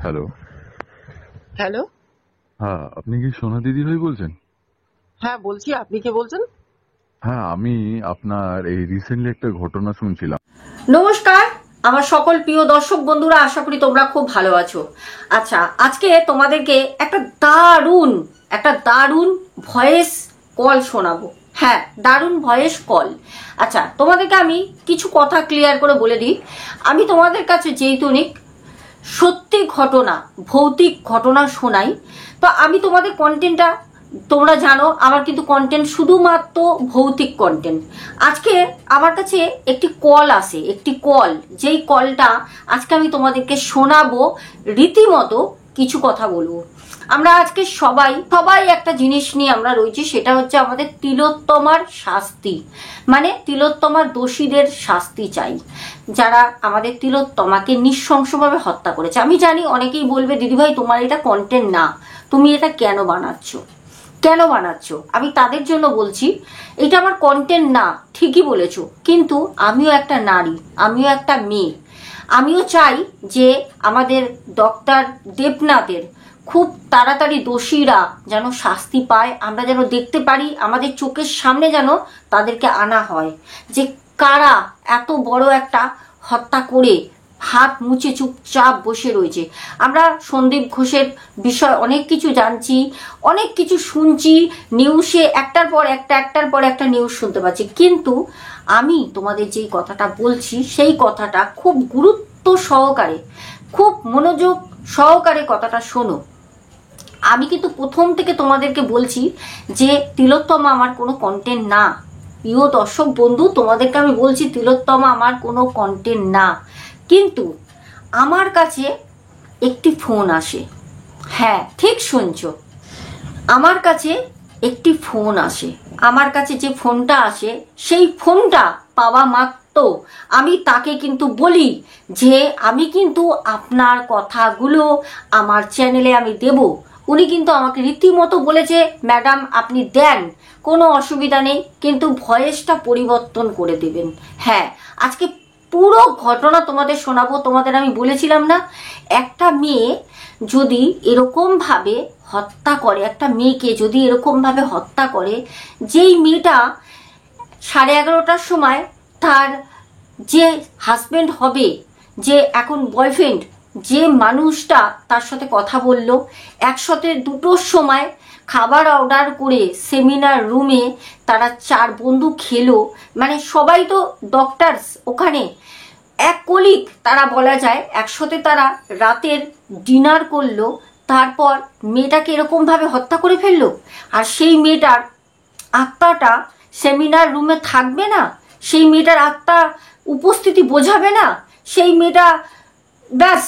Hello. Hello. হ্যাঁ, আপনি কি সোনা দিদি ভাই বলছেন? হ্যাঁ বলছি, আপনি কে বলছেন? হ্যাঁ, আমি আপনার এই রিসেন্টলি একটা ঘটনা শুনছিলাম। নমস্কার আমার সকল প্রিয় দর্শক বন্ধুরা, আশা করি তোমরা খুব ভালো আছো। আচ্ছা, আজকে তোমাদেরকে একটা দারুণ ভয়েস কল শোনাবো। হ্যাঁ, দারুণ ভয়েস কল। আচ্ছা, তোমাদেরকে আমি কিছু কথা ক্লিয়ার করে বলে দিই। আমি তোমাদের কাছে যেহেতুনিক সত্যি ঘটনা, ভৌতিক ঘটনা শোনাই, তো আমি তোমাদের কন্টেন্টটা, তোমরা জানো আমার কিন্তু কন্টেন্ট শুধুমাত্র ভৌতিক কন্টেন্ট। আজকে আমার কাছে একটি কল আসে, যেই কলটা আজকে আমি তোমাদেরকে শোনাবো। রীতিমতো কিছু কথা বলবো। আমরা আজকে সবাই একটা জিনিস নিয়ে আমরা রয়েছি, সেটা হচ্ছে আমাদের তিলোত্তমার শাস্তি। মানে তিলোত্তমার দোষীদের শাস্তি চাই, যারা আমাদের তিলোত্তমাকে নৃশংসভাবে হত্যা করেছে। আমি জানি অনেকেই বলবে দিদিভাই তোমার এটা কন্টেন্ট না, তুমি এটা কেন বানাচ্ছ। আমি তাদের জন্য বলছি, এটা আমার কন্টেন্ট না, ঠিকই বলেছো, কিন্তু আমিও একটা নারী, আমিও একটা মেয়ে। আমিও চাই যে আমাদের ডক্টর দেবনাথের খুব তাড়াতাড়ি দোষীরা যেন শাস্তি পায়, আমরা যেন দেখতে পারি, আমাদের চোখের সামনে যেন তাদেরকে আনা হয় যে কারা এত বড় একটা হত্যা করে হাত মুছে চুপচাপ বসে রয়েছে। আমরা সন্দীপ ঘোষের বিষয় অনেক কিছু জানছি, অনেক কিছু শুনছি, নিউজে একটার পর একটা নিউজ শুনতে পাচ্ছি, কিন্তু আমি তোমাদের যেই কথাটা বলছি সেই কথাটা খুব গুরুত্ব সহকারে, খুব মনোযোগ সহকারে কথাটা শোনো। আমি কিন্তু প্রথম থেকে তোমাদেরকে বলছি যে তিলোত্তমা আমার কোনো কন্টেন্ট না। প্রিয় দর্শক বন্ধু, তোমাদেরকে আমি বলছি তিলোত্তমা আমার কোনো কন্টেন্ট না, কিন্তু আমার কাছে একটি ফোন আসে। হ্যাঁ, ঠিক শুনছো, আমার কাছে একটি ফোন আসে। আমার কাছে যে ফোনটা আসে, সেই ফোনটা পাওয়া মাত্র আমি তাকে কিন্তু বলি যে আমি কিন্তু আপনার কথাগুলো আমার চ্যানেলে আমি দেব। উনি কিন্তু আমাকে রীতিমতো বলেছে ম্যাডাম আপনি দেন, কোনো অসুবিধা নেই, কিন্তু ভয়েসটা পরিবর্তন করে দেবেন। হ্যাঁ, আজকে পুরো ঘটনা তোমাদের শোনাবো। তোমাদের আমি বলেছিলাম না, একটা মেয়ে যদি এরকম ভাবে হত্যা করে, একটা মেয়েকে যদি এরকম ভাবে হত্যা করে, যেই মেয়েটা 11:30টার সময় তার যে হাজবেন্ড হবে, যে এখন বয়ফ্রেন্ড, যে মানুষটা তার সাথে কথা বলল, একসাথে 2টোর সময় খাবার অর্ডার করে সেমিনার রুমে তারা 4 বন্ধু খেলো, মানে সবাই তো ডক্টরস ওখানে, এক কলিগ তারা বলা যায়, একসাথে তারা রাতের ডিনার করলো, তারপর মেয়েটাকে এরকম ভাবে হত্যা করে ফেললো। আর সেই মেয়েটার আত্মাটা সেমিনার রুমে থাকবে না, সেই মেয়েটার আত্মা উপস্থিতি বোঝাবে না, সেই মেয়েটা ব্যাস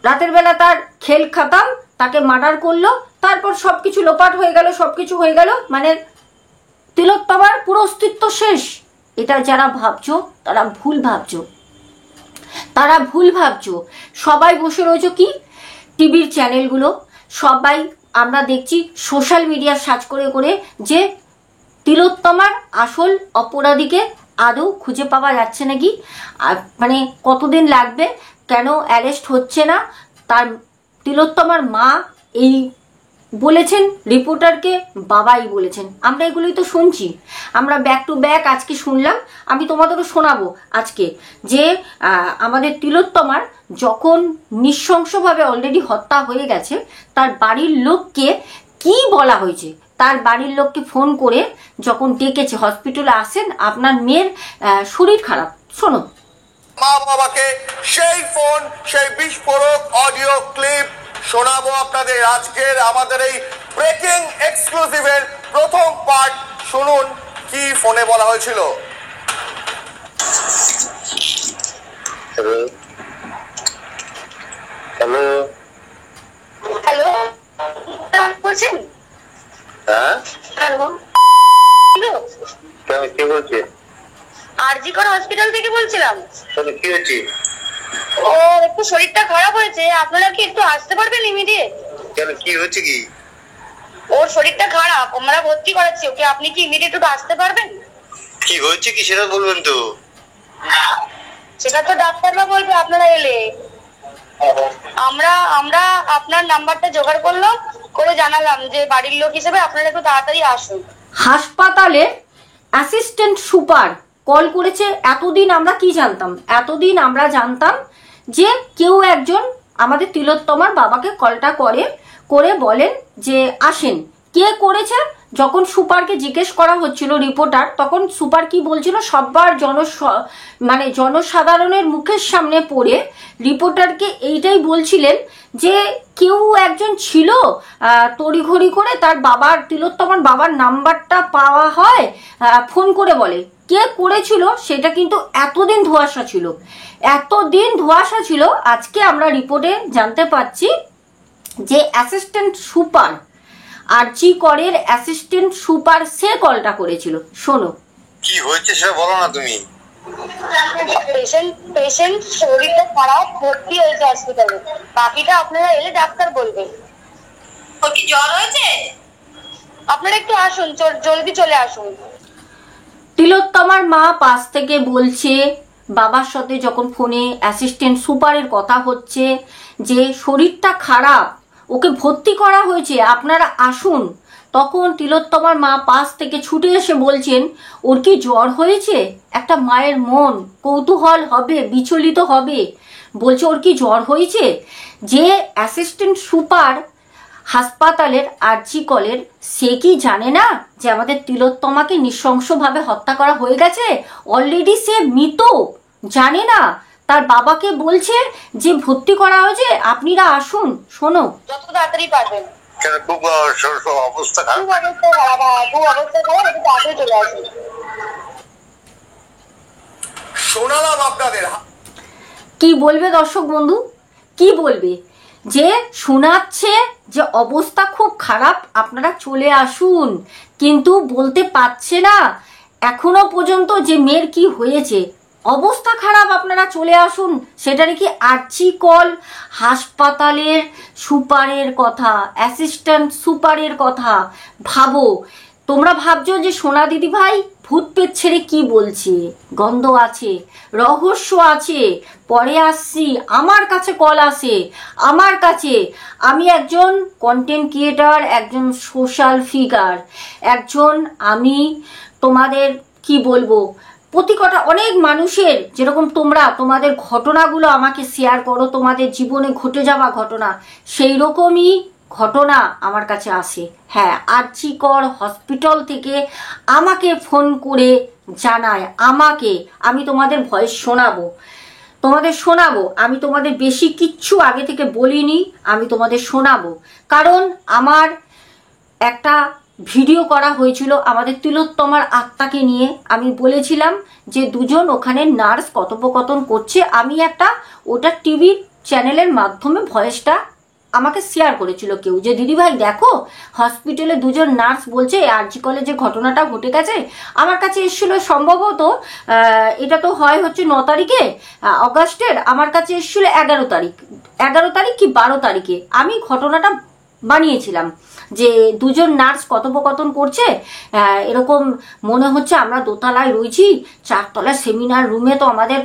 রাতের বেলা তার খেল খাতাম, তাকে মার্ডার করলো, তারপর সবকিছু লোপাট হয়ে গেল, সবকিছু হয়ে গেল, মানে তিলোত্তমার পুরো অস্তিত্ব শেষ। এটা যারা ভাবছো তারা ভুল ভাবছো। সবাই বসে রয়েছে কি টিভির চ্যানেলগুলো, সবাই আমরা দেখছি সোশ্যাল মিডিয়া সার্চ করে করে যে তিলোত্তমার আসল অপরাধীকে আদৌ খুঁজে পাওয়া যাচ্ছে নাকি, মানে কতদিন লাগবে, কেন অ্যারেস্ট হচ্ছে না। তার তিলোত্তমার মা এই বলেছেন, রিপোর্টারকে বাবাই বলেছেন, আমরা এগুলোই তো শুনছি, আমরা ব্যাক টু ব্যাক আজকে শুনলাম। আমি তোমাদেরও শোনাবো আজকে যে আমাদের তিলোত্তমার যখন নৃশংসভাবে অলরেডি হত্যা হয়ে গেছে, তার বাড়ির লোককে কি বলা হয়েছে। তার বাড়ির লোককে ফোন করে যখন ডেকেছে, হসপিটালে আসেন, আপনার মেয়ের শরীর খারাপ, শোনো। মা বাবাকে সেই ফোন, সেই বিস্ফোরক অডিও ক্লিপ শোনাবো আপনাদের আজকের আমাদের এই ব্রেকিং এক্সক্লুসিভের প্রথম পার্ট। শুনুন কি ফোনে বলা হয়েছিল। হ্যালো হ্যালো হ্যালো, বলছেন? হ্যাঁ, হ্যালো, কেন, কে বলছে? আরজিকর হসপিটাল থেকে বলছিলাম। কেন, কি হয়েছে? ও একটু শরীরটা খারাপ হয়েছে, আপনারা কি একটু আসতে পারবেন ইমিডিয়েট? কেন, কি হয়েছে? কি ওর শরীরটা খারাপ, আমরা ভর্তি করাচ্ছি ওকে, আপনি কি ইমিডিয়েট একটু আসতে পারবেন? কি হয়েছে কি সেটা বলবেন তো? সেটা তো ডাক্তাররা বলবে আপনারা এলে। আমরা আমরা আপনার নাম্বারটা জোগাড় করলাম, করে জানালাম যে বাড়ির লোক হিসেবে আপনারা একটু তাড়াতাড়ি আসুন। হাসপাতালের অ্যাসিস্ট্যান্ট সুপার কল করেছে। এতদিন আমরা কি জানতাম? এতদিন আমরা জানতাম যে কেউ একজন আমাদের তিলোত্তমার বাবাকে কলটা করে বলেন যে আসেন। কে করেছে? যখন সুপারকে জিজ্ঞেস করা হচ্ছিল রিপোর্টার, তখন সুপার কি বলছিল, সবার জনসাধারণের মুখের সামনে পড়ে রিপোর্টারকে এইটাই বলছিলেন যে কেউ একজন ছিল, তড়িঘড়ি করে তার বাবার, তিলোত্তমার বাবার নাম্বারটা পাওয়া হয়, ফোন করে বলে। কে করেছিল সেটা কিন্তু এতদিন ধোঁয়াশা ছিল, এতদিন ধোঁয়াশা ছিল। আজকে আমরা রিপোর্টে জানতে পাচ্ছি যে অ্যাসিস্ট্যান্ট সুপার, আরজি করের অ্যাসিস্ট্যান্ট সুপার, সে কলটা করেছিল। শোনো কি হয়েছে সেটা বলো না তুমি। পেশেন্ট শরীরটা খারাপ, ভর্তি হয়েছে হসপিটালে। বাকিটা আপনারা এলে ডাক্তার বলবে। ওর কি জ্বর হয়েছে? আপনারা একটু আসুন, জলদি চলে আসুন। তিলোত্তমার মা পাশ থেকে বলছে, বাবার সাথে যখন ফোনে অ্যাসিস্ট্যান্ট সুপারের কথা হচ্ছে যে শরীরটা খারাপ, ওকে ভর্তি করা হয়েছে, আপনারা আসুন, তখন তিলোত্তমার মা পাশ থেকে ছুটে এসে বলছেন ওর কি জ্বর হয়েছে? একটা মায়ের মন কৌতূহল হবে, বিচলিত হবে, বলছে ওর কি জ্বর হয়েছে? যে অ্যাসিস্ট্যান্ট সুপার হাসপাতালের আরজি কলের, সে কি জানে না যে আমাদের তিলোত্তমাকে নৃশংসভাবে হত্যা করা হয়ে গেছে? অলরেডি সে মৃত, জানে না। তার বাবাকে বলছে যে ভর্তি করা হয়েছে, আপনারা আসুন। শোনো, যত তাড়াতাড়ি পারবেন। কেন খুব অবস্থা খারাপ? খুব অবস্থা খারাপ, খুব অবস্থা খারাপ, একটু তাড়াতাড়ি চলে আসুন। শোনালাম আপনাদের। কি বলবে দর্শক বন্ধু, কি বলবে? যে শোনাচ্ছে যে অবস্থা খুব খারাপ, আপনারা চলে আসুন, কিন্তু বলতে পারছে না এখনো পর্যন্ত যে মেয়ের কি হয়েছে। অবস্থা খারাপ, আপনারা চলে আসুন, সেটা নাকি আরজি কল হাসপাতালের সুপারের কথা, অ্যাসিস্ট্যান্ট সুপারের কথা। ভাবো, তোমরা ভাবছো যে সোনা দিদি ভাই ভূত পেট ছেড়ে কি বলছে, গন্ধ আছে, রহস্য আছে, পরে আসছি। আমার কাছে কল আসে, আমার কাছে, আমি একজন কন্টেন্ট ক্রিয়েটার, একজন সোশ্যাল ফিগার, একজন, আমি তোমাদের কি বলবো, প্রতিকটা অনেক মানুষের, যেরকম তোমরা তোমাদের ঘটনাগুলো আমাকে শেয়ার করো, তোমাদের জীবনে ঘটে যাওয়া ঘটনা, সেই রকমই ঘটনা আমার কাছে আসে। হ্যাঁ, আরজি কর হসপিটাল থেকে আমাকে ফোন করে জানায়, আমাকে, আমি তোমাদের ভয়েস শোনাবো, আমি তোমাদের বেশি কিচ্ছু আগে থেকে বলিনি, আমি তোমাদের শোনাবো। কারণ আমার একটা ভিডিও করা হয়েছিল আমাদের তিলোত্তমার আত্মাকে নিয়ে, আমি বলেছিলাম যে দুজন ওখানে নার্স কথোপকথন করছে, আমি একটা ওটা টিভি চ্যানেলের মাধ্যমে ভয়েসটা আমাকে শেয়ার করেছিল কেউ, যে দিদিভাই দেখো হসপিটালে দুজন নার্স বলছে আরজি কলে যে ঘটনাটা ঘটে গেছে। আমার কাছে এসেছিল সম্ভবত, এটা তো হচ্ছে 9 তারিখে অগাস্টের, আমার কাছে এসেছিল 11 তারিখ কি 12 তারিখে। আমি ঘটনাটা বানিয়েছিলাম যে দুজন নার্স কথোপকথন করছে, এরকম মনে হচ্ছে আমরা দোতলায় রয়েছি, 4 তলায় সেমিনার রুমে তো আমাদের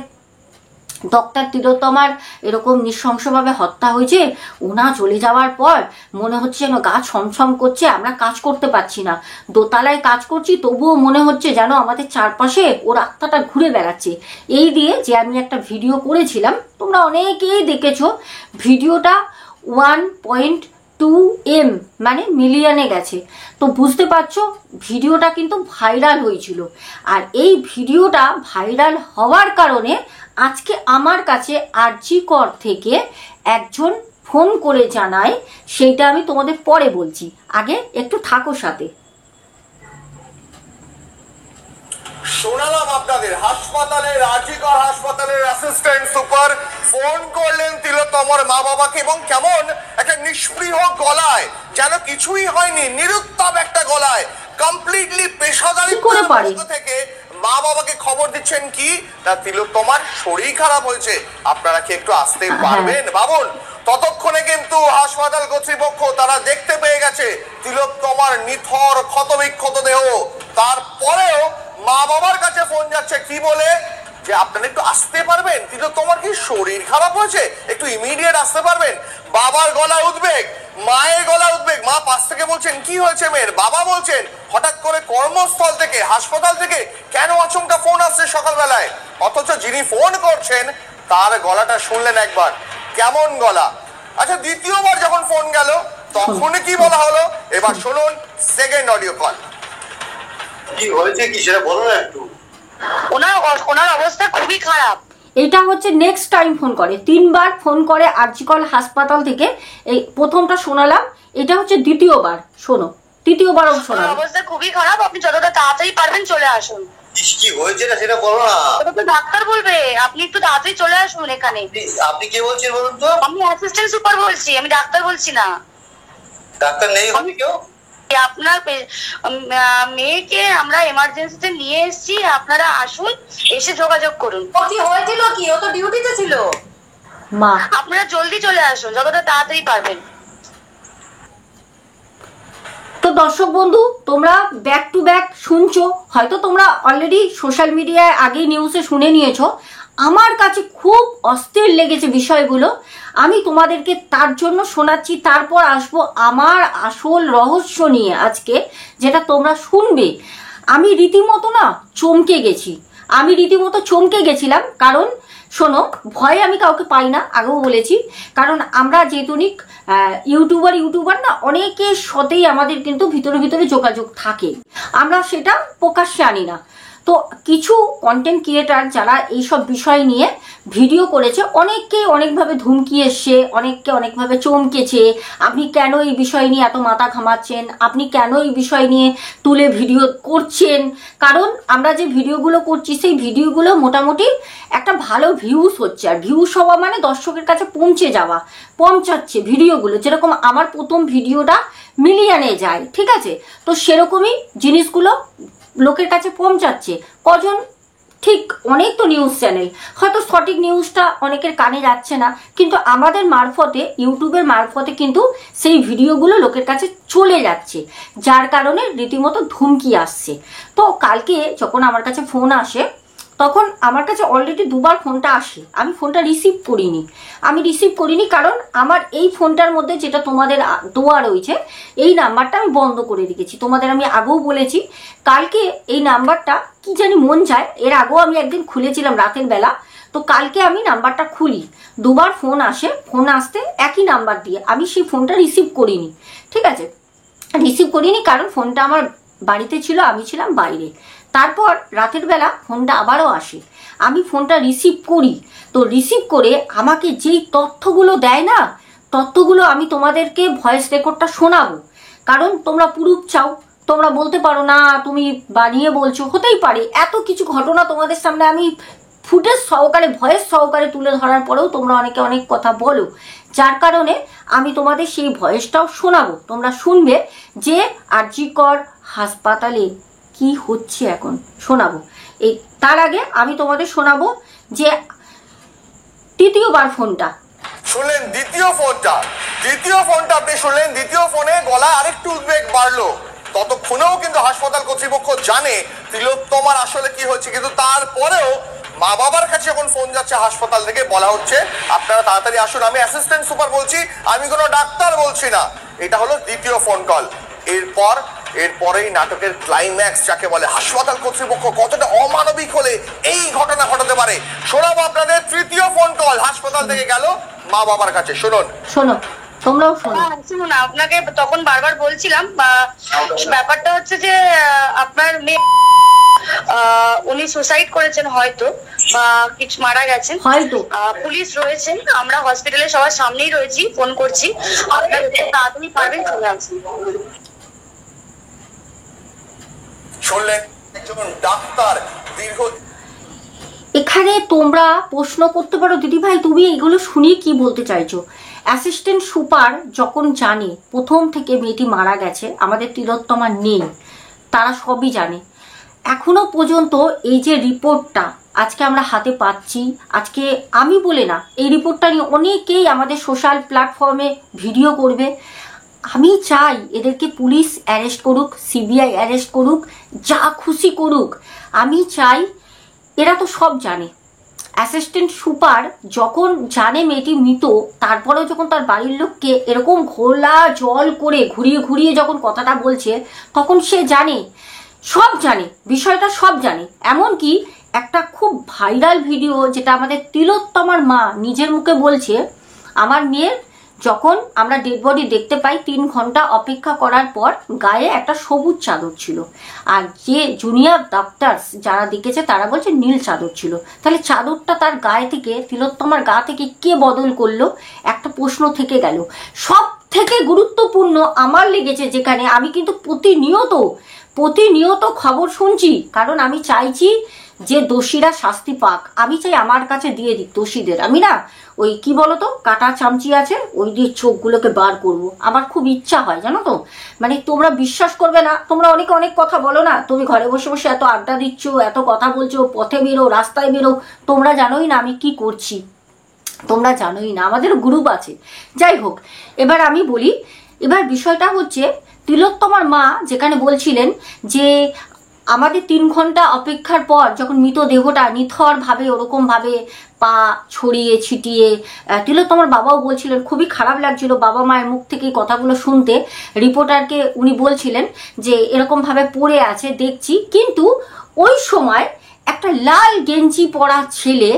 ডক্টর তিলোত্তমার এরকম নৃশংসভাবে হত্যা হয়েছে। ওনা চলে যাওয়ার পর মনে হচ্ছে যেন গা ছমছম করছে, আমরা কাজ করতে পারছি না, দোতলায় কাজ করছি তবুও মনে হচ্ছে যেন আমাদের চারপাশে ওর আত্মাটা ঘুরে বেড়াচ্ছে। এই দিয়ে যে আমি একটা ভিডিও করেছিলাম, তোমরা অনেকেই দেখেছো ভিডিওটা, 1.2 মানে মিলিয়নে গেছে। তো বুঝতে পারছো ভিডিওটা কিন্তু ভাইরাল হয়েছিল। আর এই ভিডিওটা ভাইরাল হওয়ার কারণে আজকে আমার কাছে আরজি কর থেকে একজন ফোন করে জানায়, সেইটা আমি তোমাদের পরে বলছি, আগে একটু থাকো সাথে। শোনালাম আপনাদের হাসপাতালের, আরজি কর হাসপাতালের অ্যাসিস্ট্যান্ট সুপার ফোন করলেন তিলোত্তমার মা বাবাকে, এবং কেমন একটা নিষ্পৃহ গলায়, যেন কিছুই হয়নি, নিরুত্তাপ একটা গলায়, কমপ্লিটলি পেশাদারি থেকে মা বাবাকে খবর দিচ্ছেন কি না তিলোত্তমার শরীর খারাপ হয়েছে, আপনারা কি একটু আসতে পারবেন? ভাবুন, ততক্ষণে কিন্তু হাসপাতাল কর্তৃপক্ষ তারা দেখতে পেয়ে গেছে তিলোত্তমার নিথর ক্ষতবিক্ষত দেহ। তারপরেও মা বাবার কাছে ফোন যাচ্ছে কি বলে, যে আপনারা একটু আসতে পারবেন? কিন্তু তোমার কি শরীর খারাপ হয়েছে, একটু ইমিডিয়েট আসতে পারবেন? বাবার গলায় উদ্বেগ, মায়ের গলায় উদ্বেগ, মা পাশ থেকে বলছেন কি হয়েছে মেয়ের, বাবা বলছেন হঠাৎ করে কর্মস্থল থেকে হাসপাতাল থেকে কেন আচমকা ফোন আসছে সকালবেলায়, অথচ যিনি ফোন করছেন তার গলাটা শুনলেন একবার, কেমন গলা। আচ্ছা, দ্বিতীয়বার যখন ফোন গেল তখন কি বলা হলো, এবার শুনুন সেকেন্ড অডিও কল। কি হয়েছে কি সেটা বলো না একটু। ওনার অবস্থা খুবই খারাপ। এটা হচ্ছে নেক্সট টাইম ফোন করে, 3 বার ফোন করে আরজিকর হাসপাতাল থেকে। এই প্রথমটা শোনালাম, এটা হচ্ছে দ্বিতীয়বার, শোনো তৃতীয়বারও ওনার শোনালাম। অবস্থা খুবই খারাপ, আপনি যতটা তাড়াতাড়ি পারবেন চলে আসুন। কি হয়েছে না সেটা বলো না। ওটা তো ডাক্তার বলবে, আপনি একটু তাড়াতাড়ি চলে আসুন এখানে। আপনি কে বলছেন বলুন তো? আমি অ্যাসিস্ট্যান্ট সুপার বলছি, আমি ডাক্তার বলছি না। ডাক্তার নেই হবে কেউ? আপনার মেয়েকে আমরা এমার্জেন্সিতে নিয়ে এসেছি, আপনারা আসুন, এসে যোগাযোগ করুন। কি হয়েছিল কি? ও তো ডিউটিতে ছিল। মা, আপনারা জলদি চলে আসুন, যতটা তাড়াতাড়ি পারবেন। তো দর্শক বন্ধু, তোমরা ব্যাক টু ব্যাক শুনছো, হয়তো তোমরা অলরেডি সোশ্যাল মিডিয়ায় আগে নিউজে শুনে নিয়েছো। আমার কাছে খুব অস্থির লেগেছে বিষয়গুলো, আমি তোমাদেরকে তার জন্য শোনাচ্ছি। তারপর আসবো আমার আসল রহস্য নিয়ে আজকে, যেটা তোমরা শুনবে। আমি রীতিমতো না চমকে গেছি, আমি রীতিমতো চমকে গেছিলাম। কারণ শোনো, ভয় আমি কাউকে পাই না, আগেও বলেছি। কারণ আমরা যেহেতু ইউটিউবার না, অনেকের সাথেই আমাদের কিন্তু ভিতরে ভিতরে যোগাযোগ থাকে, আমরা সেটা প্রকাশ্যে আনি না। তো কিছু কন্টেন্ট ক্রিয়েটার যারা এইসব বিষয় নিয়ে ভিডিও করেছে, অনেককে অনেকভাবে ধুমকি এসছে, অনেককে অনেকভাবে চমকেছে। আপনি কেন এই বিষয় নিয়ে এত মাথা ঘামাচ্ছেন, আপনি কেন এই বিষয় নিয়ে তুলে ভিডিও করছেন? কারণ আমরা যে ভিডিওগুলো করছি সেই ভিডিওগুলো মোটামুটি একটা ভালো ভিউজ হচ্ছে, আর ভিউজ হওয়া মানে দর্শকের কাছে পৌঁছাচ্ছে ভিডিওগুলো। যেরকম আমার প্রথম ভিডিওটা মিলিয়নে যায়, ঠিক আছে? তো সেরকমই জিনিসগুলো লোকের কাছে পৌঁছাচ্ছে। কজন? ঠিক অনেক তো নিউজ চ্যানেল, হয়তো সঠিক নিউজটা অনেকের কানে যাচ্ছে না, কিন্তু আমাদের মারফতে, ইউটিউবের মারফতে কিন্তু সেই ভিডিওগুলো লোকের কাছে চলে যাচ্ছে, যার কারণে রীতিমতো ধুমকি আসছে। তো কালকে যখন আমার কাছে ফোন আসে, তখন আমার কাছে অলরেডি 2 বার ফোনটা আসে, আমি ফোনটা রিসিভ করিনি। কারণ আমার এই ফোনটার মধ্যে যেটা তোমাদের দেওয়া রয়েছে, এই নাম্বারটা আমি বন্ধ করে রেখেছি। তোমাদের আমি আগেও বলেছি, কালকে এই নাম্বারটা কি জানি মন চায়, এর আগেও আমি একদিন খুলেছিলাম রাতের বেলা। তো কালকে আমি নাম্বারটা খুলি, 2 বার ফোন আসে, ফোন আসতে একই নাম্বার দিয়ে আমি সেই ফোনটা রিসিভ করিনি, ঠিক আছে? রিসিভ করিনি কারণ ফোনটা আমার বাড়িতে ছিল, আমি ছিলাম বাইরে। তারপর রাতের বেলা ফোনটা আবারও আসে, আমি ফোনটা রিসিভ করি। তো রিসিভ করে আমাকে যেই তথ্যগুলো দেয় না, তথ্যগুলো আমি তোমাদেরকে ভয়েস রেকর্ডটা শোনাবো। কারণ তোমরা প্রুফ চাও, তোমরা বলতে পারো না তুমি বানিয়ে বলছো, হতেই পারে। এত কিছু ঘটনা তোমাদের সামনে আমি ফুটেজ সহকারে, ভয়েস সহকারে তুলে ধরার পরেও তোমরা অনেকে অনেক কথা বলো, যার কারণে আমি তোমাদের সেই ভয়েসটাও শোনাবো, তোমরা শুনবে যে আরজিকর হাসপাতালে কি হচ্ছে এখন শোনাবো। এই তার আগে আমি তোমাদের শোনাবো যে তৃতীয়বার ফোনটা শুনলেন, দ্বিতীয় ফোনটা আপনি শুনলেন। দ্বিতীয় ফোনে গলা আরেকটু উদ্বেগ বাড়লো। ততক্ষণেও কিন্তু হাসপাতাল কর্তৃপক্ষ জানে তিলোত্তমার আসলে কি হচ্ছে, কিন্তু তারপরেও মা বাবার কাছে যখন ফোন যাচ্ছে হাসপাতাল থেকে, বলা হচ্ছে আপনারা তাড়াতাড়ি আসুন। আমি অ্যাসিস্ট্যান্ট সুপার বলছি, আমি কোনো ডাক্তার বলছি না। এটা হলো দ্বিতীয় ফোন কল। এরপরেই নাটকের ক্লাইম্যাক্স যাকে বলে, হাসপাতাল কর্তৃপক্ষ কতটা অমানবিক হলে এই ঘটনা ঘটাতে পারে, শোনাবো আপনাদের। তৃতীয় ফোন কল হাসপাতাল থেকে গেল মা বাবার কাছে, শোনো তোমরাও শোনো। শুনুন, আপনাকে তখন বারবার বলছিলাম, ব্যাপারটা হচ্ছে যে আপনার মেয়ে উনি সুসাইড করেছেন হয়তো, বা কিছু মারা গেছেন হয়তো। পুলিশ রয়েছেন, আমরা হসপিটালে সবার সামনেই রয়েছি, ফোন করছি, আপনারা তাড়াতাড়ি পারবেন চলে আসুন। শুনলেন একজন ডাক্তার দীর্ঘ। এখানে তোমরা প্রশ্ন করতে পারো, দিদি ভাই তুমি এগুলো শুনিয়ে কি বলতে চাইছো? অ্যাসিস্ট্যান্ট সুপার যখন জানে প্রথম থেকে মেয়েটি মারা গেছে, আমাদের তিলোত্তমা নেই, তারা সবই জানে। এখনো পর্যন্ত এই যে রিপোর্টটা আজকে আমরা হাতে পাচ্ছি, আজকে আমি বলে না, এই রিপোর্টটা নিয়ে অনেকেই আমাদের সোশ্যাল প্ল্যাটফর্মে ভিডিও করবে। আমি চাই এদেরকে পুলিশ অ্যারেস্ট করুক, সিবিআই অ্যারেস্ট করুক, যা খুশি করুক। আমি চাই এরা তো সব জানে। অ্যাসিস্ট্যান্ট সুপার যখন জানে মেয়েটি মৃত, তারপরেও যখন তার বাড়ির লোককে এরকম ঘোলা জল করে ঘুরিয়ে ঘুরিয়ে যখন কথাটা বলছে, তখন সে জানে, সব জানে, বিষয়টা সব জানে। এমনকি একটা খুব ভাইরাল ভিডিও, যেটা আমাদের তিলোত্তমার মা নিজের মুখে বলছে, আমার মেয়ের যখন আমরা ডেড বডি দেখতে পাই 3 ঘন্টা অপেক্ষা করার পর গায়ে একটা সবুজ চাদর ছিল, আর যে জুনিয়র ডাক্তার যারা দেখেছে তারা বলছে নীল চাদর ছিল। তাহলে চাদরটা তার গায়ে থেকে, তিলোত্তমার গা থেকে কে বদল করলো? একটা প্রশ্ন থেকে গেল। সব থেকে গুরুত্বপূর্ণ আমার লেগেছে, যেখানে আমি কিন্তু প্রতিনিয়ত খবর শুনছি, কারণ আমি চাইছি যে দোষীরা শাস্তি পাক। আমি চাই আমার কাছে দিয়ে দিক দোষীদের। আমি না ওই কি বলতো, কাটা চামচি আছে, ওই দিয়ে চোখগুলোকে বার করব। আমার খুব ইচ্ছা হয়, জানো তো। মানে তোমরা বিশ্বাস করবে না, তোমরা অনেকে অনেক কথা বলো না, তুমি ঘরে বসে বসে এত আড্ডা দিচ্ছ, এত কথা বলছো, পথে বেরো, রাস্তায় বেরো, তোমরা জানোই না আমি কি করছি, তোমরা জানোই না, আমাদের গ্রুপ আছে। যাই হোক, এবার আমি বলি, এবার বিষয়টা হচ্ছে তিলোত্তমার মা যেখানে বলছিলেন যে আমাদের 3 ঘন্টা অপেক্ষার পর যখন মৃতদেহটা নিথর ভাবে ওরকম ভাবে পা ছড়িয়ে ছিটিয়ে, তিলোত্তমার বাবাও বলছিলেন খুবই খারাপ লাগছিল বাবা মায়ের মুখ থেকে এই কথাগুলো শুনতে। রিপোর্টারকে উনি বলছিলেন যে এরকম ভাবে পড়ে আছে দেখছি, কিন্তু ওই সময় একটা লাল গেঞ্জি পরা ছেলে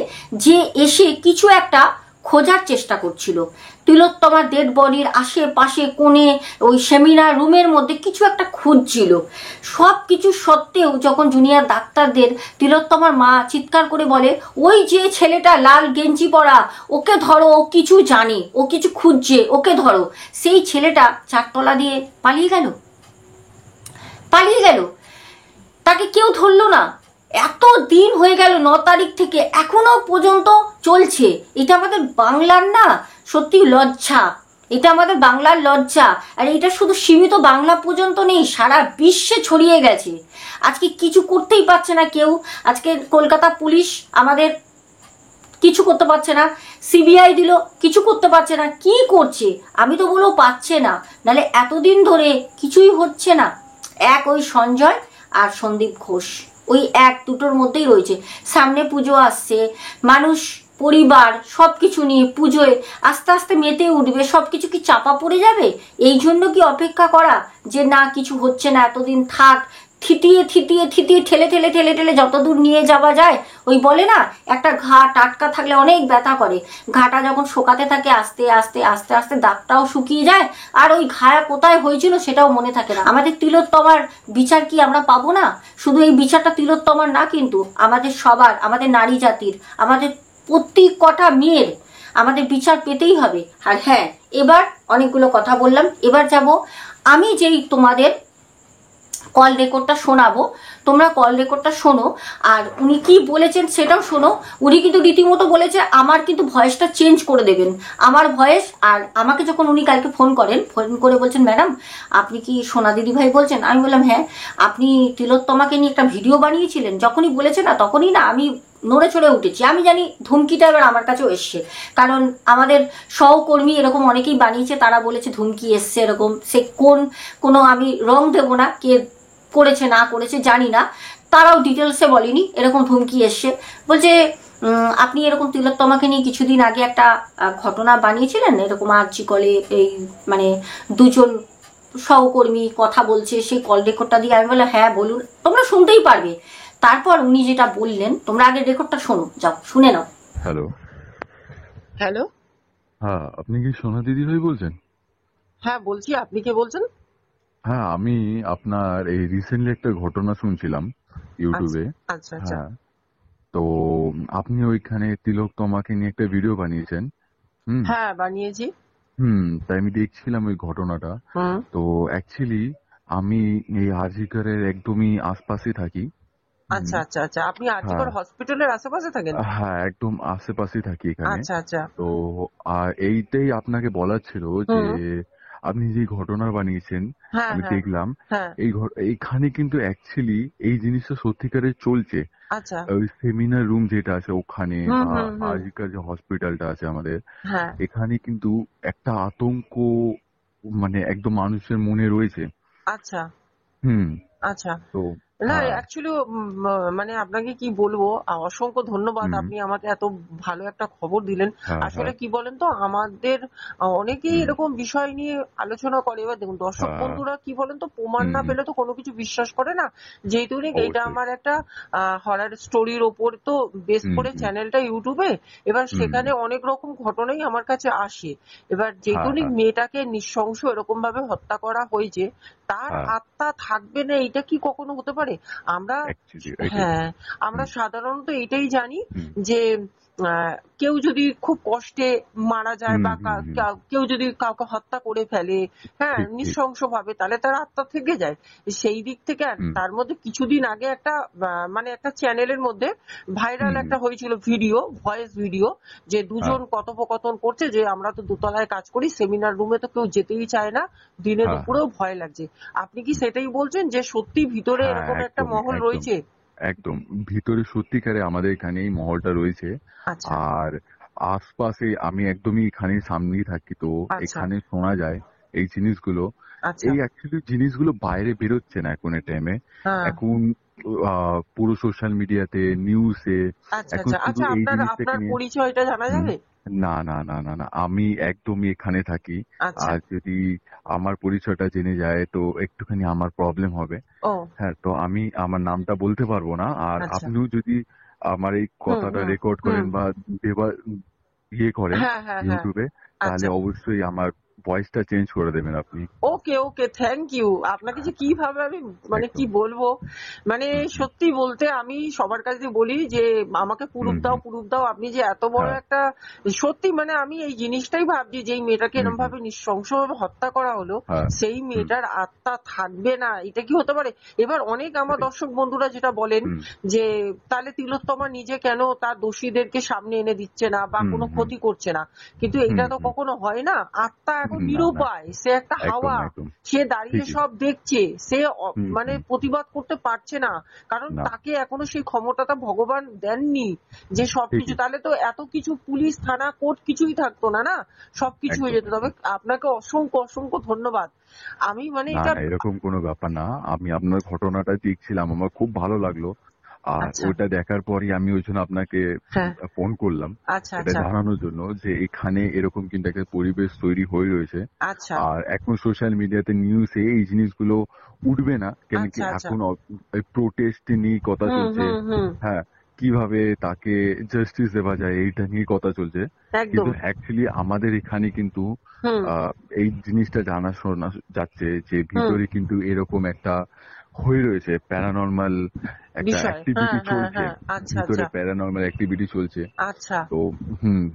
যে এসে কিছু একটা খোঁজার চেষ্টা করছিল। তিলোত্তমার ডেড বডির আশেপাশে কোণে ওই সেমিনার রুমের মধ্যে কিছু একটা খুঁজছিল। সব কিছু সত্ত্বেও যখন জুনিয়র ডাক্তারদের তিলোত্তমার মা চিৎকার করে বলে, ওই যে ছেলেটা লাল গেঞ্জি পরা, ওকে ধরো, ও কিছু জানে, ও কিছু খুঁজছে, ওকে ধরো, সেই ছেলেটা 4 তলা দিয়ে পালিয়ে গেল। তাকে কেউ ধরলো না। এত দিন হয়ে গেল, 9 তারিখ থেকে এখনো পর্যন্ত চলছে। এটা আমাদের বাংলার না সত্যি লজ্জা, এটা আমাদের বাংলার লজ্জা। আর এটা শুধু সীমিত বাংলা পর্যন্ত নেই, সারা বিশ্বে ছড়িয়ে গেছে। আজকে কিছু করতেই পারছে না কেউ। আজকে কলকাতা পুলিশ আমাদের কিছু করতে পারছে না, সিবিআই দিল, কিছু করতে পারছে না। কি করছে? আমি তো বলবো পাচ্ছে না, নাহলে এতদিন ধরে কিছুই হচ্ছে না। ওই সঞ্জয় আর সন্দীপ ঘোষ, ওই 1-2টোর মধ্যেই রয়েছে। সামনে পুজো আসছে, মানুষ পরিবার সবকিছু নিয়ে পুজোয় আস্তে আস্তে মেতে উঠবে, সবকিছু কি চাপা পড়ে যাবে? এই জন্য কি অপেক্ষা করা যে না কিছু হচ্ছে না, এতদিন থাক, থিতিয়ে ঠেলে যতদূর নিয়ে যাওয়া যায়। ওই বলে না, একটা ঘা টাটকা থাকলে অনেক ব্যথা করে, ঘাটা যখন শুকাতে থাকে আস্তে আস্তে দাগটাও শুকিয়ে যায়, আর ওই ঘা কোথায় হয়েছিল সেটাও মনে থাকে না। আমাদের তিলোত্তমার বিচার কি আমরা পাবো না? শুধু এই বিচারটা তিলোত্তমার না, কিন্তু আমাদের সবার, আমাদের নারী জাতির, আমাদের প্রত্যেক কটা মেয়ের আমাদের বিচার পেতেই হবে। আর হ্যাঁ, এবার অনেকগুলো কথা বললাম, এবার যাব আমি যেই তোমাদের কল রেকর্ডটা শোনাবো, তোমরা কল রেকর্ডটা শোনো, আর উনি কি বলেছেন সেটাও শোনো। উনি কিন্তু রীতিমতো বলেছে আমার কিন্তু ভয়েসটা চেঞ্জ করে দেবেন, আমার ভয়েস। আর আমাকে যখন উনি কালকে ফোন করে বলছেন, ম্যাডাম আপনি কি সোনা দিদি ভাই বলছেন? আমি বললাম হ্যাঁ। আপনি তিলোত্তমাকে নিয়ে একটা ভিডিও বানিয়েছিলেন, যখনই বলেছে না তখনই না আমি নড়ে চড়ে উঠেছি। আমি জানি ধুমকিটা এবার আমার কাছেও এসছে, কারণ আমাদের সহকর্মী এরকম অনেকেই বানিয়েছে, তারা বলেছে ধুমকি এসছে এরকম। সে কোনো আমি রং দেবো না, কে করেছে না করেছে জানি না, তারাও ডিটেলসে বলেনি, এরকম ধুমকি এসছে। বলছে আপনি এরকম তিলোত্তমাকে নিয়ে কিছুদিন আগে একটা ঘটনা বানিয়েছিলেন, এরকম আরজি কলে এই মানে 2জন সহকর্মী কথা বলছে, সেই কল রেকর্ডটা দিয়ে। আমি বললাম হ্যাঁ বলুন, তোমরা শুনতেই পারবে। তারপর উনি যেটা বললেন, তোমরা আগে রেকর্ডটা শোনো, যাও শুনে নাও। হ্যালো, হ্যাঁ, আপনি কি সোনা দিদি ভাই বলছেন? হ্যাঁ বলছি, আপনি কে বলছেন? হ্যাঁ, আমি আপনার এই রিসেন্টলি একটা ঘটনা শুনছিলাম ইউটিউবে। আচ্ছা আচ্ছা। হ্যাঁ, তো আপনি ওইখানে তিলোত্তমাকে নিয়ে একটা ভিডিও বানিয়েছেন। হ্যাঁ বানিয়েছি। তাই আমি দেখছিলাম ওই ঘটনাটা। তো অ্যাকচুয়ালি আমি এই আজিকারের একদমই আশপাশে থাকি। আচ্ছা আচ্ছা আচ্ছা, আপনি আরজিকর হ্যাঁ হসপিটালের আশেপাশে থাকেন? হ্যাঁ, একদম আশেপাশে থাকি এখানে। আচ্ছা আচ্ছা। তো এইটাই আপনাকে বলার ছিল যে আপনি যে ঘটনা বানিয়েছেন হ্যাঁ আমি হ্যাঁ দেখলাম, হ্যাঁ। এইখানে কিন্তু অ্যাকচুয়ালি এই জিনিসটা সত্যিকারের চলছে। আচ্ছা। ওই সেমিনার রুম যেটা আছে ওখানে, হুম বা হুম হুম। আজিকার যে হসপিটালটা আছে আমাদের, হ্যাঁ। এখানে কিন্তু একটা আতঙ্ক মানে একদম মানুষের মনে রয়েছে। আচ্ছা হুম আচ্ছা। তো না হ্যাঁ অ্যাকচুয়ালি মানে আপনাকে কি বলবো, অসংখ্য ধন্যবাদ, হুম, আপনি আমাকে এত ভালো একটা খবর দিলেন। হ্যাঁ আসলে হ্যাঁ কি বলেন তো, আমাদের অনেকেই হুম, এরকম বিষয় নিয়ে আলোচনা করে। এবার দেখুন, দর্শক হ্যাঁ বন্ধুরা কি বলেন তো, প্রমাণ না হুম, পেলে তো কোনো কিছু বিশ্বাস করে না। যেহেতু এটা অবশ্যই আমার একটা হরার স্টোরির ওপর তো বেস হুম করে হুম চ্যানেলটা ইউটিউবে, এবার হুম সেখানে অনেক রকম ঘটনাই আমার কাছে আসে। এবার যেহেতু হ্যাঁ হ্যাঁ মেয়েটাকে নৃশংস এরকম ভাবে হত্যা করা হয়েছে, তার হ্যাঁ আত্মা থাকবে না, এটা কি কখনো হতে পারে? আমরা অ্যাকচুয়ালি এটাই হ্যাঁ, আমরা হুম সাধারণত এটাই জানি হুম যে কেউ যদি খুব কষ্টে মারা যায় হুম বা হুম হুম কেউ যদি কাউকে হত্যা করে ফেলে, হ্যাঁ, ঠিক ঠিক নৃশংস ভাবে, তাহলে তার আত্মা থেকে যায়। সেই দিক থেকে হুম তার মধ্যে কিছুদিন আগে একটা মানে একটা চ্যানেলের মধ্যে ভাইরাল হুম একটা হয়েছিল ভিডিও, ভয়েস ভিডিও, যে হ্যাঁ দুজন কথোপকথন করছে যে আমরা তো দোতলায় কাজ করি, সেমিনার রুমে তো কেউ যেতেই চায় না, দিনে হ্যাঁ হ্যাঁ দুপুরেও ভয় লাগছে। আপনি কি সেটাই বলছেন যে সত্যি ভিতরে হ্যাঁ এরকম একটা একদমই মহল একদম রয়েছে? একদম ভিতরে সত্যিকারে আমাদের এখানে এই মহলটা রয়েছে। আচ্ছা আর আশপাশে আমি একদমই এখানে সামনেই থাকি, তো আচ্ছা এখানে শোনা যায় এই জিনিসগুলো। আচ্ছা। এই অ্যাকচুয়ালি জিনিসগুলো বাইরে বেরোচ্ছে না এখন এই টাইমে। হ্যাঁ। এখন পুরো সোশ্যাল মিডিয়াতে, নিউজে আচ্ছা এখন আচ্ছা শুধু আচ্ছা, এই আপনার জিনিসটাকে আপনার নিয়ে। পরিচয়টা জানা হুম, যাবে? না না না না না, আমি একদমই এখানে থাকি। আচ্ছা। আর যদি আমার পরিচয়টা জেনে যায় তো একটুখানি আমার প্রবলেম হবে। ও হ্যাঁ, তো আমি আমার নামটা বলতে পারবো না। আর আচ্ছা। আপনিও যদি আমার এই হুম কথাটা হুম রেকর্ড হুম। করেন বা দেবার ইয়ে করেন হ্যাঁ হ্যাঁ হ্যাঁ। ইউটিউবে, তাহলে আচ্ছা। অবশ্যই আমার ভয়েসটা চেঞ্জ করে দেবেন আপনি। ওকে ওকে, থ্যাংক ইউ। আপনাকে যে কিভাবে আমি মানে কি একদম। বলবো, মানে হুম হুম সত্যি বলতে আমি সবার কাছে বলি যে আমাকে হুম প্রুফ দাও হুম, প্রুফ দাও। আপনি যে এত বড় হ্যাঁ একটা, সত্যি মানে আমি এই জিনিসটাই ভাবছি যে এই মেয়েটাকে হুম এরকম হুম ভাবে নৃশংসভাবে হত্যা করা হলো, হ্যাঁ সেই হুম মেয়েটার আত্মা থাকবে না, এটা কি হতে পারে? এবার অনেক আমার সেটাই দর্শক বন্ধুরা যেটা বলেন হুম যে তাহলে তিলোত্তমা নিজে কেন তার দোষীদেরকে সামনে এনে দিচ্ছে না বা হুম কোনো হুম ক্ষতি করছে না? কিন্তু হুম এটা তো হুম কখনো হয় না। আত্মা এখন না না, নিরুপায়, সে একটা একদম হাওয়া, একদম সে দাঁড়িয়ে ঠিকই সব দেখছে, সে হুম মানে হুম প্রতিবাদ করতে পারছে না, কারণ না তাকে এখনো সেই ক্ষমতাটা ভগবান দেননি যে সবকিছু। ঠিকই তাহলে তো এত কিছু পুলিশ থানা কোর্ট কিছুই থাকতো না, না, সবকিছু হয়ে একদম যেত। তবে একদম আপনাকে অসংখ্য অসংখ্য ধন্যবাদ। আমি মানে না এটা না, এরকম কোনো ব্যাপার না। আমি আপনার ঘটনাটা দেখছিলাম, আমার খুব ভালো লাগলো। আর আচ্ছা। ওইটা দেখার পরই আমি ওই জন্য আপনাকে হ্যাঁ। ফোন করলাম, আচ্ছা এটা আচ্ছা জানানোর জন্য যে এখানে এরকম কিন্তু একটা পরিবেশ তৈরি হয়ে রয়েছে। আচ্ছা আর এখন সোশ্যাল মিডিয়াতে, নিউজে এই জিনিসগুলো উঠবে না কেন কি আচ্ছা আচ্ছা। এখন প্রোটেস্ট নিয়ে কথা হুম চলছে। হুম হুম। হ্যাঁ, কিভাবে তাকে জাস্টিস দেওয়া যায় এইটা নিয়ে কথা চলছে। একদম। কিন্তু অ্যাকচুয়ালি আমাদের এখানে কিন্তু হুম এই জিনিসটা জানা শোনা যাচ্ছে যে হুম। ভিতরে কিন্তু এরকম একটা হয়ে রয়েছে, প্যারানর্মাল একটা বিষয়, হ্যাঁ অ্যাক্টিভিটি হ্যাঁ চলছে। হ্যাঁ। আচ্ছা ভিতরে আচ্ছা প্যারানর্মাল অ্যাক্টিভিটি চলছে। আচ্ছা তো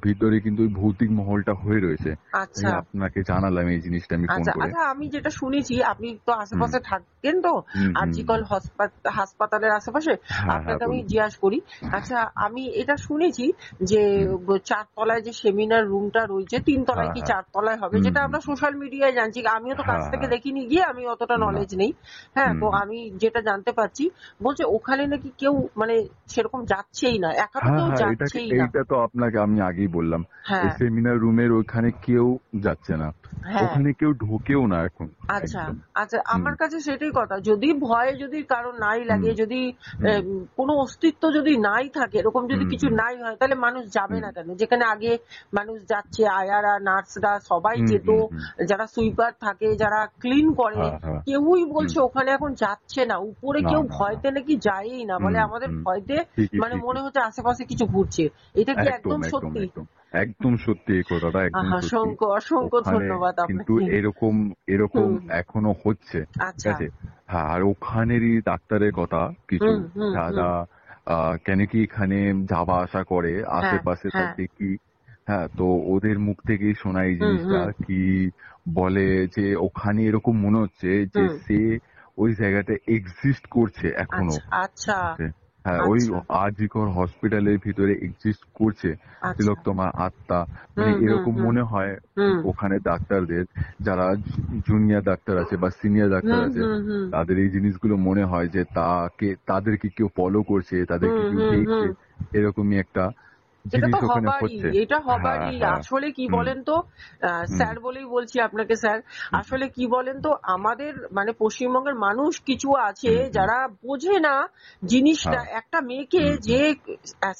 ভিতরে কিন্তু ওই ভৌতিক মহলটা হয়ে রয়েছে। তাই আচ্ছা আপনাকে জানালাম এই জিনিসটা আমি ফোন আচ্ছা করে। আচ্ছা। আমি যেটা শুনেছি, আপনি তো হুম আশেপাশে থাকেন তো, হুম হুম আরজিকর হুম। হাসপাতালের আশেপাশে, হ্যাঁ হ্যাঁ আপনাকে আমি বলুন। জিজ্ঞাসা করি। আচ্ছা, আমি এটা শুনেছি যে হুম, চারতলায় যে সেমিনার রুমটা রয়েছে, তিনতলায় হ্যাঁ কি হ্যাঁ চারতলায় হবে, হুম যেটা হুম আমরা সোশ্যাল মিডিয়ায় জানছি, আমিও তো কাছ হ্যাঁ থেকে হ্যাঁ দেখিনি গিয়ে আমি অতটা না নলেজ নেই। হ্যাঁ, হুম তো হুম। আমি যেটা জানতে পারছি, বলছে ওখানে নাকি কেউ মানে সেরকম যাচ্ছেই না, একা তো হ্যাঁ কেউ হ্যাঁ, যাচ্ছেই না। এইটা তো আপনাকে আমি আগেই বললাম। ওই হ্যাঁ সেমিনার রুমের ওখানে কেউ যাচ্ছে না, হ্যাঁ। ওখানে কেউ ঢোকেও না এখন। আচ্ছা একদম। আচ্ছা, হুম আমার কাছে সেটাই কথা, যদি ভয় যদি কারো নাই হুম লাগে, যদি হুম কোনো অস্তিত্ব যদি নাই থাকে, এরকম যদি হুম কিছু হুম নাই হয়, তাহলে মানুষ যাবে হুম না কেন? যেখানে আগে মানুষ যাচ্ছে, আয়ারা নার্সরা সবাই হুম যেত, হুম হুম, যারা সুইপার থাকে, যারা ক্লিন করে, হ্যাঁ হ্যাঁ কেউই হুম বলছে ওখানে এখন যাচ্ছে না। উপরে না কেউ না না ভয়তে নাকি যায়ই না, বলে হুম আমাদের হুম ভয়তে ঠিকই মানে ঠিকই মনে হচ্ছে আশেপাশে কিছু ঘুরছে। এটা কি একদম একদম একদম সত্যি? একদম একদম সত্যি, এই কথাটা একদম সত্যি। অসংখ্য অসংখ্য ওখানে ধন্যবাদ কিন্তু আপনাকে। এরকম এরকম হুম। এখনো হচ্ছে। ঠিক আচ্ছা। আছে। হ্যাঁ, আর ওখানেরই ডাক্তারের কথা কিছু, হুম হুম হুম। যারা কেন কি এখানে যাওয়া আসা করে হ্যাঁ আশেপাশে তার হ্যাঁ। দেখি। হ্যাঁ, তো ওদের মুখ থেকেই শোনা এই হুম জিনিসটা হুম কি বলে যে ওখানে এরকম মনে হচ্ছে যে হুম। সে ওই জায়গাটা এক্সিস্ট করছে এখনো। আচ্ছা আচ্ছা হ্যাঁ, ওই আচ্ছা আরজিকর হসপিটালের ভিতরে এক্সিস্ট করছে আচ্ছা। তিলোত্তমার আত্মা। মানে হুম হুম এরকম হুম মনে হয় হুম ওখানে ডাক্তারদের, যারা জুনিয়র ডাক্তার আছে বা সিনিয়র ডাক্তার হুম আছে, হুম হুম তাদের এই জিনিসগুলো মনে হয় যে তাদেরকে কেউ ফলো করছে, তাদেরকে হুম কেউ হুম হুম। দেখছে, এরকমই একটা এটা তো জিনিস ওখানে হবারই, হচ্ছে। এটা হবারই। হ্যাঁ। আসলে কি হুম, বলেন তো, স্যার বলেই বলছি আপনাকে স্যার, আসলে কি বলেন তো, আমাদের মানে পশ্চিমবঙ্গের মানুষ কিছু আছে যারা বোঝে না জিনিসটা। হ্যাঁ। একটা মেয়েকে যে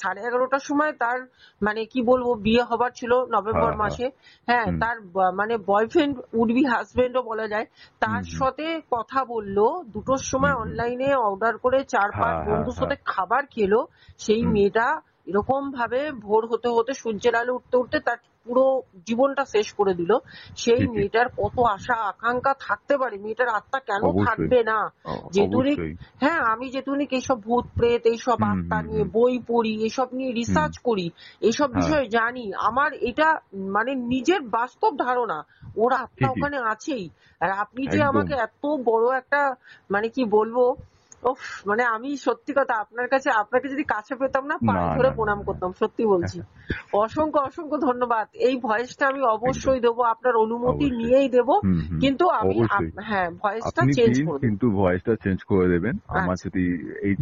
11:30টার সময় তার মানে কি বলবো বিয়ে হবার ছিল নভেম্বর হ্যাঁ, মাসে, হ্যাঁ, হুম, তার মানে বয়ফ্রেন্ড উড বি হাজবেন্ডও বলা যায়, তার সাথে কথা বললো, 2টোর সময় অনলাইনে অর্ডার করে 4-5 হ্যাঁ, বন্ধুর হ্যাঁ, সাথে খাবার খেলো। সেই হুম, মেয়েটা এরকম ভাবে ভোর হতে হতে সূর্যের আলো উঠতে উঠতে তার পুরো জীবনটা শেষ করে দিল। সেই ঠিকই, মেয়েটার কত আশা আকাঙ্ক্ষা থাকতে পারে, মেয়েটার আত্মা কেন অবশ্যই, থাকবে না? যেটুনি, অবশ্যই, হ্যাঁ, আমি যেটুনি এইসব ভূত প্রেত এইসব হুম, আত্মা হুম, নিয়ে হুম, বই পড়ি, এসব নিয়ে হুম, রিসার্চ করি, এইসব হ্যাঁ, বিষয়ে জানি, আমার এটা মানে নিজের বাস্তব ধারণা ওর আত্মা ঠিকই, ওখানে আছেই। আর আপনি যে একদম, আমাকে এত বড় একটা মানে কি বলবো, উফ, মানে আমি সত্যি কথা আপনার কাছে, আপনাকে যদি কাছে পেতাম না না, পায়ে ধরে না, না, প্রণাম না, করতাম, সত্যি বলছি। অসংখ্য অসংখ্য ধন্যবাদ। এই ভয়েসটা আমি একদম, অবশ্যই দেবো, আপনার অনুমতি অবশ্যই, নিয়েই দেবো, হুম, হুম, কিন্তু আমি অবশ্যই। হ্যাঁ ভয়েসটা আপনি চেঞ্জ দিন, করে দেবো। কিন্তু ভয়েসটা চেঞ্জ করে দেবেন। আমার আচ্ছা, যদি এই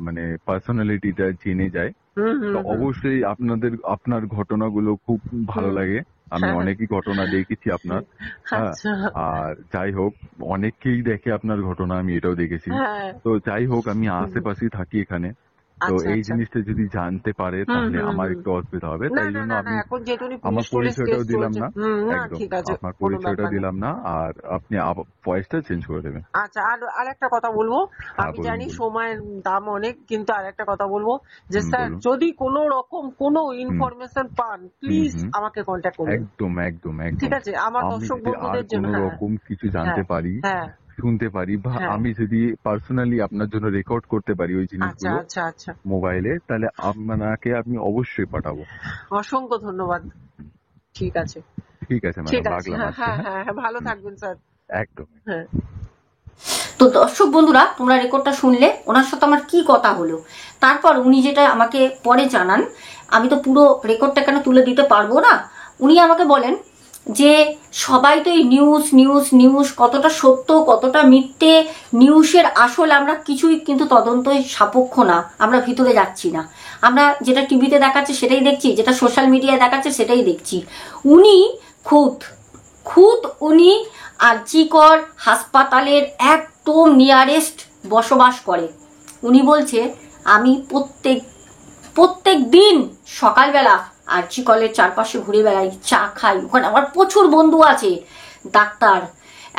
মানে পার্সোনালিটিটা জেনে যায়, হুম তো হুম হুম অবশ্যই আপনার ঘটনাগুলো খুব ভালো হুম লাগে। আমি হ্যাঁ, অনেকই ঘটনা দেখেছি আপনার। হ্যাঁ, আচ্ছা, আর যাই হোক, অনেকেই দেখে আপনার ঘটনা, আমি এটাও দেখেছি। হ্যাঁ, তো যাই হোক, আমি হুম, আশেপাশেই থাকি এখানে। তো আচ্ছা এই আচ্ছা, জিনিসটা যদি জানতে পারে হুম তাহলে হুম আমার হুম একটু অসুবিধা হবে। না তাই না জন্য না না, আমি এখন যেটুনি আমার পুলিশ টুলিশ কেস পরিচয়টাও দিলাম চলছে, না। না একদম। ঠিক আছে, আপনার কোনো পরিচয়টা ব্যাপার না। দিলাম না। আর আপনি ভয়েসটা চেঞ্জ করে দেবেন। আচ্ছা, আর একটা কথা বলবো, হ্যাঁ, আমি বলুন, জানি বলুন। সময়ের দাম অনেক, কিন্তু আর একটা কথা বলবো যে স্যার বলুন। যদি কোনো রকম কোনো হুম, ইনফরমেশন পান হুম, প্লিজ হুম। আমাকে কন্ট্যাক্ট করবেন, একদম, একদম, ঠিক একদম। আছে, আমার আমি দর্শক যদি আর বন্ধুদের জন্য। কোন হ্যাঁ রকম কিছু জানতে হ্যাঁ পারি, হ্যাঁ শুনতে পারি, বা হ্যাঁ, আমি যদি পার্সোনালি আপনার জন্য রেকর্ড করতে পারি ওই আচ্ছা জিনিসগুলো আচ্ছা আচ্ছা, মোবাইলে, তাহলে আপনাকে আমি অবশ্যই পাঠাবো। অসংখ্য ধন্যবাদ। ঠিক আছে, ঠিক আছে ঠিক ম্যাডাম, আছে, রাখলাম হ্যাঁ আজকে। হ্যাঁ হ্যাঁ, হ্যাঁ হ্যাঁ, ভালো হুম, থাকবেন স্যার। একদম। হ্যাঁ, তো দর্শক বন্ধুরা, তোমরা রেকর্ডটা শুনলে ওনার সাথে আমার কি কথা হলো। তারপর উনি যেটা আমাকে পরে জানান, আমি তো পুরো রেকর্ডটা কেন তুলে দিতে পারবো না। উনি আমাকে বলেন যে সবাই তো এই নিউজ নিউজ নিউজ, কতটা সত্য কতটা মিথ্যে নিউজের আসল আমরা কিছুই কিন্তু তদন্তই সাপেক্ষ না, আমরা ভিতরে যাচ্ছি না, আমরা যেটা টিভিতে দেখাচ্ছে সেটাই দেখছি, যেটা সোশ্যাল মিডিয়ায় দেখাচ্ছে সেটাই দেখছি। উনি খুদ খুদ উনি আরজিকর হাসপাতালের একদম নিয়ারেস্ট বসবাস করে। উনি বলছে আমি প্রত্যেক দিন সকালবেলা আরজি কলের চারপাশে ঘুরে বেড়াই, চা খাই, ওখানে আমার প্রচুর বন্ধু আছে ডাক্তার,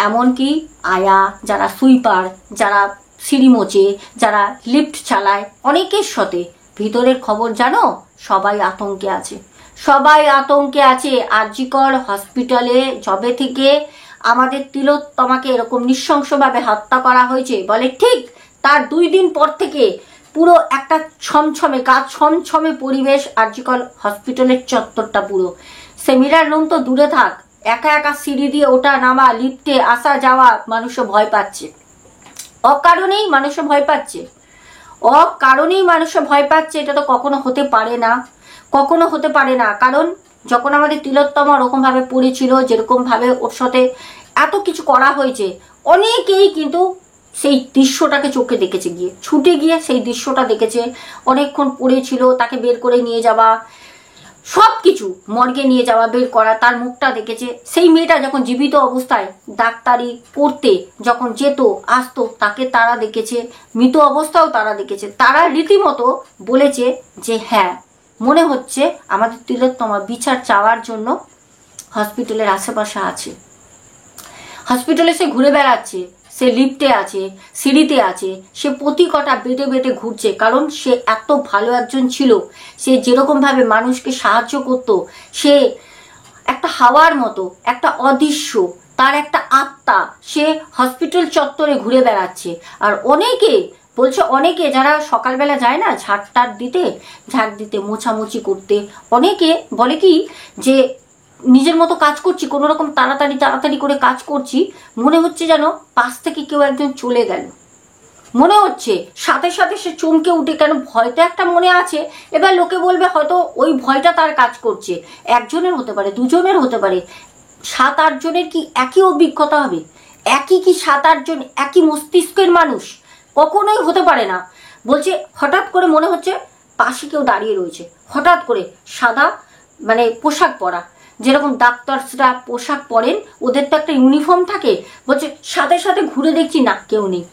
এমনকি আয়া, যারা সুইপার, যারা সিঁড়ি মোচে, যারা লিফট চালায়, অনেকের সাথে ভিতরের খবর জানো, সবাই আতঙ্কে আছে, সবাই আতঙ্কে আছে। আরজিকর হসপিটালে যবে থেকে আমাদের তিলোত্তমাকে এরকম নৃশংসভাবে হত্যা করা হয়েছে, বলে ঠিক তার 2 দিন পর থেকে পুরো একটা ছমছমে গা ছমছমে পরিবেশ আরজিকর হসপিটালের চত্বরটা পুরো। সেমিনার রুম তো দূরে থাক, একা একা সিঁড়ি দিয়ে ওঠা নামা, লিফটে আসা যাওয়া, মানুষও ভয় পাচ্ছে, অকারণেই মানুষও ভয় পাচ্ছে, অকারণেই মানুষও ভয় পাচ্ছে। এটা তো কখনো হতে পারে না, কখনো হতে পারে না। কারণ যখন আমাদের তিলোত্তমা ওরকম ভাবে পড়েছিল, যেরকম ভাবে ওর সাথে এত কিছু করা হয়েছে, অনেকেই কিন্তু সেই দৃশ্যটাকে চোখে দেখেছে, গিয়ে ছুটে গিয়ে সেই দৃশ্যটা দেখেছে, অনেকক্ষণ পড়েছিল, তাকে বের করে নিয়ে যাওয়া, সবকিছু মর্গে নিয়ে যাওয়া, বের করা, তার মুখটা দেখেছে। সেই মেয়েটা যখন জীবিত অবস্থায় ডাক্তারি পড়তে যখন যেত আসতো, তাকে তারা দেখেছে, মৃত অবস্থাও তারা দেখেছে। তারা রীতিমতো বলেছে যে হ্যাঁ, মনে হচ্ছে আমাদের তিলোত্তমা বিচার চাওয়ার জন্য হসপিটালের আশেপাশে আছে, হসপিটালে সে ঘুরে বেড়াচ্ছে, সে লিফটে আছে, সিঁড়িতে আছে, সে প্রতি কটা বেটে বেটে ঘুরছে, কারণ সে এত ভালো একজন ছিল। সে যেরকম ভাবে মানুষকে সাহায্য করত, সে একটা হাওয়ার মতো, একটা অদৃশ্য, তার একটা আত্মা, সে হসপিটাল চত্বরে ঘুরে বেড়াচ্ছে। আর অনেকে বলছে, অনেকে যারা সকালবেলা যায় না ঝাড় দিতে মোছামুছি করতে, অনেকে বলে কি যে নিজের মতো কাজ করছি, কোনো রকম তাড়াতাড়ি করে কাজ করছি, মনে হচ্ছে যেন পাশ থেকে কেউ একজন চলে গেল, মনে হচ্ছে সাথে সাথে সে চমকে উঠে, কেন ভয়টা একটা মনে আছে। এবার লোকে বলবে হয়তো ওই ভয়টা তার কাজ করছে, একজনের হতে পারে, দুজনের হতে পারে, 7-8 জনের কি একই অভিজ্ঞতা হবে? একই কি 7-8 জন একই মস্তিষ্কের মানুষ? কখনোই হতে পারে না। বলছে হঠাৎ করে মনে হচ্ছে পাশে কেউ দাঁড়িয়ে রয়েছে, হঠাৎ করে সাদা মানে পোশাক পরা, যেরকম ডাক্তারসরা পোশাক পরেন, ওদের তো একটা ইউনিফর্ম থাকে। বলছে সাথে সাথে ঘুরে দেখছি না কেউ নেই,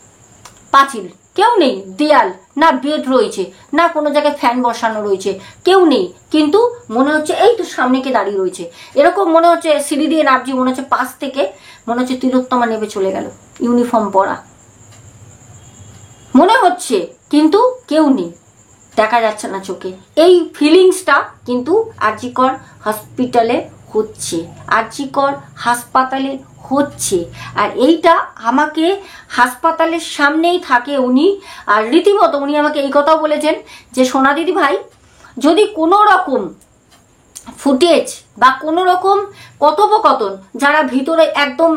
পাঁচিল কেউ নেই, দেয়াল না বেড রয়েছে, না কোনো জায়গায় ফ্যান বসানো রয়েছে, কেউ নেই। কিন্তু মনে হচ্ছে এই তো সামনে কে দাঁড়িয়ে রয়েছে, এরকম মনে হচ্ছে। সিঁড়ি দিয়ে নামছি, মনে হচ্ছে পাশ থেকে মনে হচ্ছে তিলোত্তমা নেমে চলে গেল, ইউনিফর্ম পরা মনে হচ্ছে, কিন্তু কেউ নেই, দেখা যাচ্ছে না চোখে। এই ফিলিংসটা কিন্তু আরজিকর হসপিটালে হচ্ছে, আরজিকর হাসপাতালে হচ্ছে। আর এইটা আমাকে হাসপাতালের সামনেই থাকে উনি, আর রীতিমতো উনি আমাকে এই কথাও বলেছেন যে সোনা দিদি ভাই, যদি কোনো রকম ফুটেজ বা কোনো রকম কথোপকথন, যারা ভিতরে একদম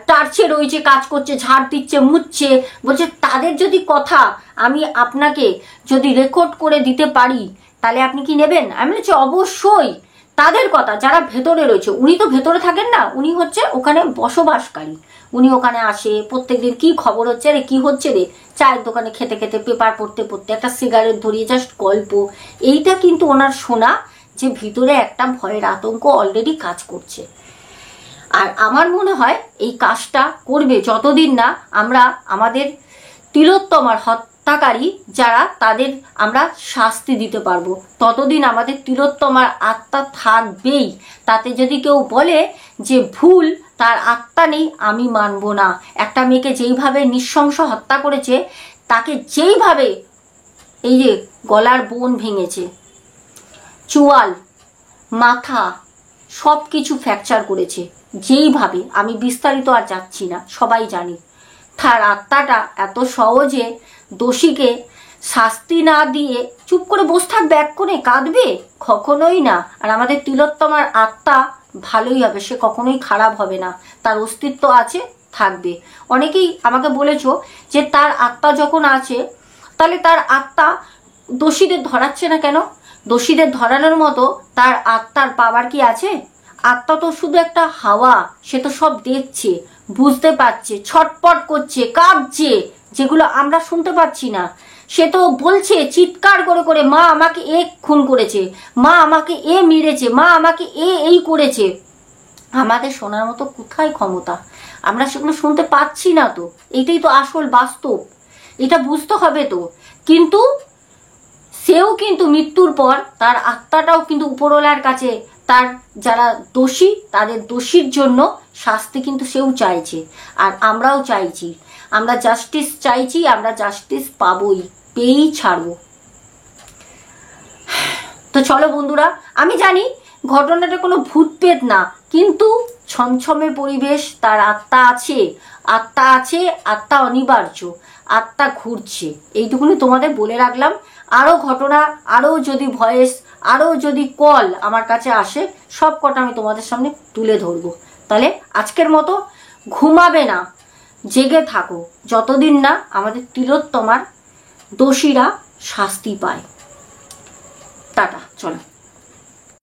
টার্চে রয়েছে, কাজ করছে, ঝাড় দিচ্ছে, মুছছে, বলছে তাদের যদি কথা আমি আপনাকে যদি রেকর্ড করে দিতে পারি তাহলে আপনি কি নেবেন? আমি বলছি অবশ্যই। তাদের কথা যারা ভেতরে রয়েছে, উনি তো ভেতরে থাকেন না, উনি হচ্ছে ওখানে বসবাসকারী। উনি ওখানে আসে প্রত্যেকদিন, কি খবর হচ্ছে রে, কি হচ্ছে রে, চায়ের দোকানে খেতে খেতে, পেপার পড়তে পড়তে, একটা সিগারেট ধরিয়ে জাস্ট গল্প। এইটা কিন্তু ওনার শোনা যে ভিতরে একটা ভয়ের আতঙ্ক অলরেডি কাজ করছে। আর আমার মনে হয় এই কাজটা করবে যতদিন না আমরা আমাদের তিলোত্তমার হত্যাকারী যারা, তাদের আমরা শাস্তি দিতে পারবো, ততদিন আমাদের তিলোত্তমার আত্মা থাকবেই। তাতে যদি কেউ বলে যে ভুল, তার আত্মা নেই, আমি মানবো না। একটা মেয়েকে যেইভাবে নৃশংস হত্যা করেছে, তাকে যেইভাবে এই যে গলার বোন ভেঙেছে, চোয়াল, মাথা সব কিছু ফ্র্যাকচার করেছে, যেইভাবে, আমি বিস্তারিত আর যাচ্ছি না, সবাই জানি। তার আত্মাটা এত সহজে দোষীকে শাস্তি না দিয়ে চুপ করে বসে থাকবে, এক কোণে কাঁদবে? কখনোই না। আর আমাদের তিলোত্তমার আত্মা ভালোই হবে, সে কখনোই খারাপ হবে না, তার অস্তিত্ব আছে, থাকবে। অনেকেই আমাকে বলেছো যে তার আত্মা যখন আছে, তাহলে তার আত্মা দোষীদের ধরাচ্ছে না কেন? দোষীদের ধরানোর মতো তার আত্মার পাওয়ার কি আছে? আত্মা তো শুধু একটা হাওয়া, সে তো সব দেখছে, বুঝতে পারছে, ছটপট করছে, কাঁদছে, যেগুলো আমরা শুনতে পাচ্ছি না। সে তো বলছে চিৎকার করে করে, মা আমাকে এ খুন করেছে, মা আমাকে এ মেরেছে, মা আমাকে এই করেছে। আমাদের শোনার মতো কোথায় ক্ষমতা? আমরা সেগুলো শুনতে পাচ্ছি না তো। এটাই তো আসল বাস্তব, এটা বুঝতে হবে তো। কিন্তু সেও কিন্তু মৃত্যুর পর তার আত্মাটাও কিন্তু উপরওয়ালার কাছে, তার যারা দোষী তাদের দোষীর জন্য শাস্তি কিন্তু সেও চাইছে, আর আমরাও চাইছি। আমরা জাস্টিস চাইছি, আমরা জাস্টিস পাবোই, পেয়েই ছাড়বো। তো চলো বন্ধুরা, আমি জানি ঘটনাটা কোনো ভূতপ্রেত না, কিন্তু ছমছমে পরিবেশ, তার আত্মা আছে, আত্মা আছে, আত্মা অনিবার্য, আত্মা ঘুরছে, এইটুকুনি তোমাদের বলে রাখলাম। আরও ঘটনা, আরও যদি ভয়েস, আরও যদি কল আমার কাছে আসে, সব কটা আমি তোমাদের সামনে তুলে ধরবো। তাহলে আজকের মতো ঘুমাবে না, জেগে থাকো, যতদিন না আমাদের তিলোত্তমার দোষীরা শাস্তি পায়। টাটা, চলো।